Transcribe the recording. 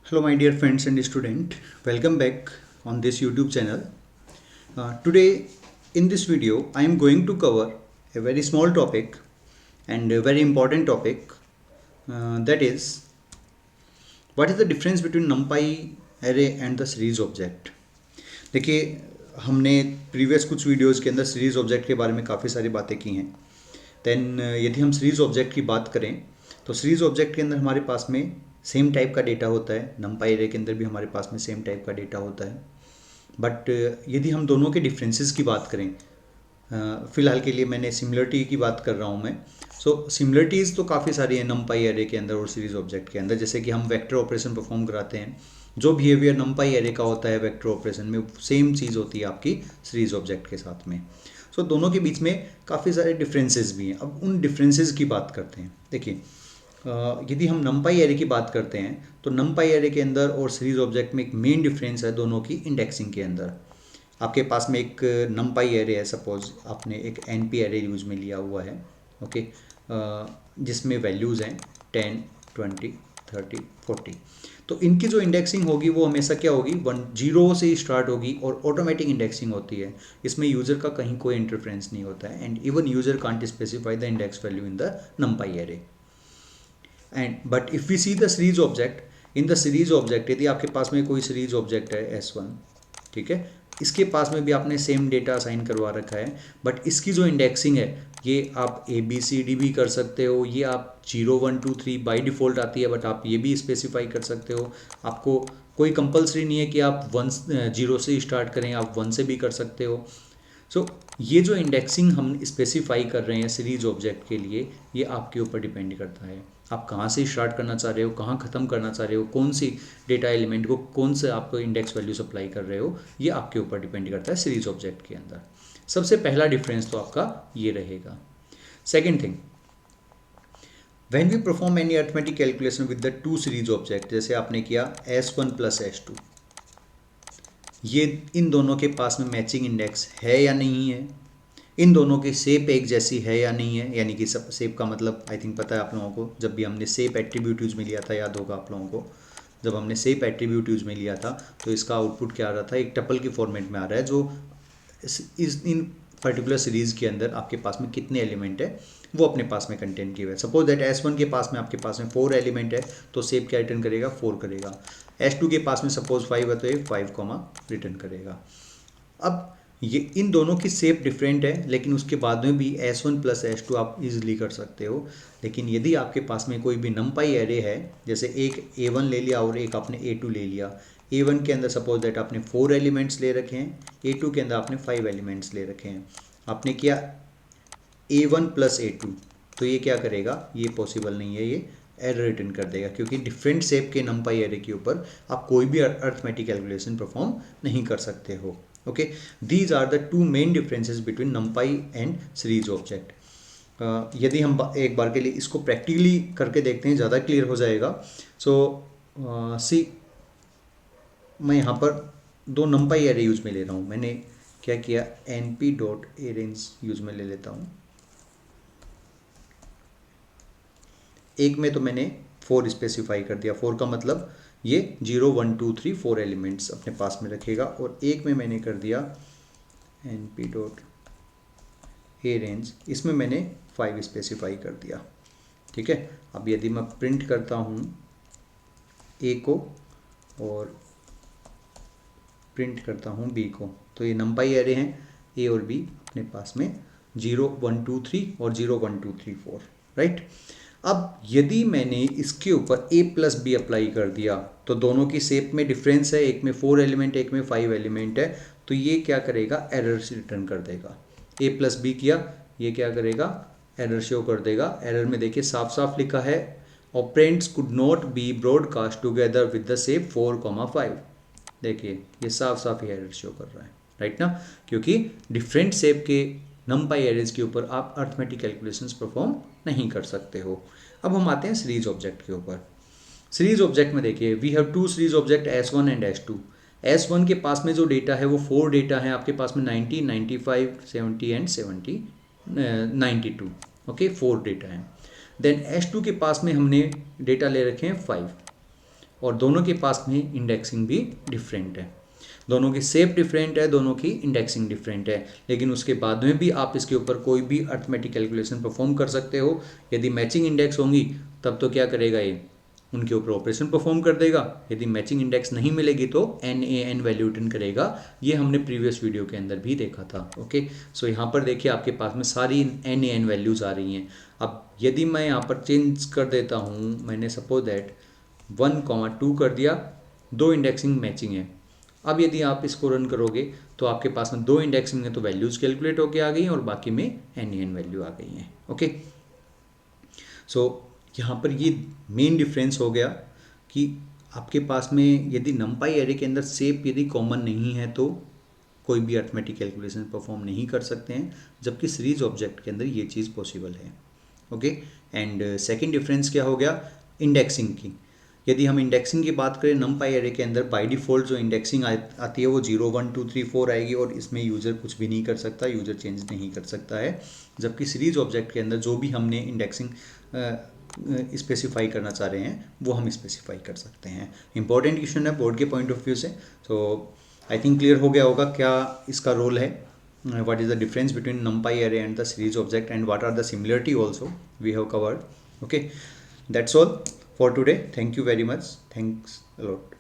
Hello, my dear friends and student. Welcome back on this YouTube channel. Today, in this video, I am going to cover a very small topic and a very important topic. That is, what is the difference between NumPy array and the series object? देखिए, हमने previous कुछ videos के अंदर series object के बारे में काफ़ी सारी बातें की हैं. देन यदि हम सीरीज ऑब्जेक्ट की बात करें तो सीरीज ऑब्जेक्ट के अंदर हमारे पास में सेम टाइप का डेटा होता है. नमपाई एरे के अंदर भी हमारे पास में सेम टाइप का डेटा होता है. बट यदि हम दोनों के डिफरेंसेस की बात करें, फ़िलहाल के लिए मैंने सिमिलरिटी की बात कर रहा हूँ मैं. सो सिमिलरिटीज़ तो काफ़ी सारी हैं नमपाई एरे के अंदर और सीरीज ऑब्जेक्ट के अंदर. जैसे कि हम वेक्टर ऑपरेशन परफॉर्म कराते हैं, जो बिहेवियर नमपाई एरे का होता है वेक्टर ऑपरेशन में, सेम चीज़ होती है आपकी सीरीज ऑब्जेक्ट के साथ में. सो दोनों के बीच में काफ़ी सारे डिफरेंसेस भी हैं. अब उन डिफरेंसेस की बात करते हैं. देखिए, यदि हम नमपाई एरे की बात करते हैं तो नमपाई एरे के अंदर और सीरीज ऑब्जेक्ट में एक मेन डिफरेंस है दोनों की इंडेक्सिंग के अंदर. आपके पास में एक नमपाई एरे है, सपोज आपने एक एनपी एरे यूज में लिया हुआ है, ओके, जिसमें वैल्यूज़ हैं 10, 20, 30, 40. तो इनकी जो इंडेक्सिंग होगी वो हमेशा क्या होगी, 0 से ही स्टार्ट होगी और ऑटोमेटिक इंडेक्सिंग होती है. इसमें यूज़र का कहीं कोई इंटरफेरेंस नहीं होता है and even user can't specify the index value in the NumPy array. And but if we see the series object, in the series object यदि आपके पास में कोई सीरीज ऑब्जेक्ट है S1, ठीक है, इसके पास में भी आपने सेम डेटा असाइन करवा रखा है, बट इसकी जो इंडेक्सिंग है ये आप ABCD भी कर सकते हो, ये आप 0 1 2 3 बाई डिफ़ॉल्ट आती है, बट आप ये भी स्पेसिफाई कर सकते हो. आपको कोई कंपलसरी नहीं है कि आप 0 से स्टार्ट करें, आप 1 से भी कर सकते हो. सो ये जो इंडेक्सिंग हम स्पेसिफाई कर रहे हैं सीरीज ऑब्जेक्ट के लिए, ये आपके ऊपर डिपेंड करता है. आप कहाँ से स्टार्ट करना चाह रहे हो, कहाँ ख़त्म करना चाह रहे हो, कौन सी डेटा एलिमेंट को कौन से आप इंडेक्स वैल्यू सप्लाई कर रहे हो, ये आपके ऊपर डिपेंड करता है सीरीज ऑब्जेक्ट के अंदर. सबसे पहला डिफरेंस तो आपका ये रहेगा. Second thing, when we perform any arithmetic calculation with the two series object, जैसे आपने किया S1 प्लस S2, ये इन दोनों के पास में मैचिंग इंडेक्स है या नहीं है, इन दोनों की शेप एक जैसी है या नहीं है. यानी कि सब शेप का मतलब आई थिंक पता है आप लोगों को, जब भी हमने शेप एट्रीब्यूट यूज में लिया था, याद होगा आप लोगों को, जब हमने शेप एट्रीब्यूट यूज में लिया था तो इसका आउटपुट क्या आ रहा था, एक टपल की फॉर्मेट में आ रहा है, जो इन पर्टिकुलर सीरीज़ के अंदर आपके पास में कितने एलिमेंट है वो अपने पास में कंटेंट किए हुए. सपोज दैट S1 के पास में आपके पास में 4 एलिमेंट है तो शेप क्या रिटर्न करेगा, 4 करेगा. S2 के पास में सपोज 5 है तो ये 5 रिटर्न करेगा. अब ये इन दोनों की शेप डिफरेंट है, लेकिन उसके बाद में भी S1 प्लस S2 आप इजीली कर सकते हो. लेकिन यदि आपके पास में कोई भी नमपाई एरे है, जैसे एक A1 ले लिया और एक आपने A2 ले लिया, A1 के अंदर सपोज दैट आपने 4 एलिमेंट्स ले रखे हैं, A2 के अंदर आपने 5 एलिमेंट्स ले रखे हैं, आपने किया A1 प्लस A2, तो ये क्या करेगा, ये पॉसिबल नहीं है, ये एरर रिटर्न कर देगा, क्योंकि डिफरेंट शेप के नमपाई एरे के ऊपर आप कोई भी अरिथमेटिक कैलकुलेशन परफॉर्म नहीं कर सकते हो. Okay, these are the two main differences between NumPy and series object. यदि हम एक बार के लिए इसको प्रैक्टिकली करके देखते हैं, ज़्यादा क्लियर हो जाएगा. सो सी, मैं यहाँ पर दो नमपाई एरे यूज में ले रहा हूँ. मैंने क्या किया, np.arrays यूज में ले लेता हूँ. एक में तो मैंने 4 स्पेसिफाई कर दिया, 4 का मतलब ये 0 1 2 3 4 एलिमेंट्स अपने पास में रखेगा, और एक में मैंने कर दिया np.arrange, इसमें मैंने 5 स्पेसिफाई कर दिया. ठीक है, अब यदि मैं प्रिंट करता हूँ ए को और प्रिंट करता हूँ बी को, तो ये नमपाई एरे हैं, ए और बी अपने पास में 0 1 2 3 और 0 1 2 3 4, राइट. अब यदि मैंने इसके ऊपर a प्लस बी अप्लाई कर दिया तो दोनों की शेप में डिफरेंस है, एक में 4 एलिमेंट एक में 5 एलिमेंट है, तो ये क्या करेगा, एरर रिटर्न कर देगा. a प्लस बी किया, ये क्या करेगा, एरर शो कर देगा. एरर में देखिए साफ साफ लिखा है, operands could not be broadcast together with the shape 4, 5. देखिए ये साफ साफ ही एरर शो कर रहा है, राइट ना, क्योंकि डिफरेंट शेप के नमपाई एरेज के ऊपर आप अरिथमेटिक कैलकुलेशंस परफॉर्म नहीं कर सकते हो. अब हम आते हैं सीरीज ऑब्जेक्ट के ऊपर. सीरीज ऑब्जेक्ट में देखिए, we have two series object S1 and S2. S1 के पास में जो डेटा है वो 4 डेटा है आपके पास में, 90, 95, 70 एंड 92. ओके, 4 डेटा हैं. देन S2 के पास में हमने डेटा ले रखे हैं 5. और दोनों के पास में इंडेक्सिंग भी डिफरेंट है, दोनों की शेप डिफरेंट है, दोनों की इंडेक्सिंग डिफरेंट है, लेकिन उसके बाद में भी आप इसके ऊपर कोई भी अर्थमेटिक कैलकुलेशन परफॉर्म कर सकते हो। यदि मैचिंग इंडेक्स होंगी तब तो क्या करेगा, ये उनके ऊपर ऑपरेशन परफॉर्म कर देगा। यदि मैचिंग इंडेक्स नहीं मिलेगी तो NaN वैल्यू रिटर्न करेगा। ये हमने प्रीवियस वीडियो के अंदर भी देखा था। ओके, सो यहाँ पर देखिए आपके पास में सारी NaN वैल्यूज़ आ रही हैं। अब यदि मैं यहाँ पर चेंज कर देता हूँ, मैंने सपोज दैट 1,2 कर दिया, दो इंडेक्सिंग मैचिंग है। अब यदि आप इसको रन करोगे तो आपके पास में दो इंडेक्सिंग है तो वैल्यूज़ कैलकुलेट होके आ गई हैं और बाकी में NaN वैल्यू आ गई हैं। ओके, सो यहाँ पर ये मेन डिफरेंस हो गया कि आपके पास में यदि नंपाई एरे के अंदर शेप यदि कॉमन नहीं है तो कोई भी अर्थमेटिक कैलकुलेशन परफॉर्म नहीं कर सकते हैं, जबकि सीरीज ऑब्जेक्ट के अंदर ये चीज़ पॉसिबल है। ओके, एंड सेकंड डिफरेंस क्या हो गया, इंडेक्सिंग की। यदि हम इंडेक्सिंग की बात करें नंपाई एरे के अंदर बाय डिफ़ॉल्ट जो इंडेक्सिंग आती है वो 0 1 2 3 4 आएगी और इसमें यूज़र कुछ भी नहीं कर सकता, यूज़र चेंज नहीं कर सकता है। जबकि सीरीज ऑब्जेक्ट के अंदर जो भी हमने इंडेक्सिंग स्पेसिफाई करना चाह रहे हैं वो हम स्पेसिफाई कर सकते हैं। इंपॉर्टेंट क्वेश्चन है बोर्ड के पॉइंट ऑफ व्यू से। सो आई थिंक क्लियर हो गया होगा क्या इसका रोल है, what is the difference between numpy array and the series object, and what are the similarity also we have covered. Okay, that's all for today. Thank you very much. Thanks a lot.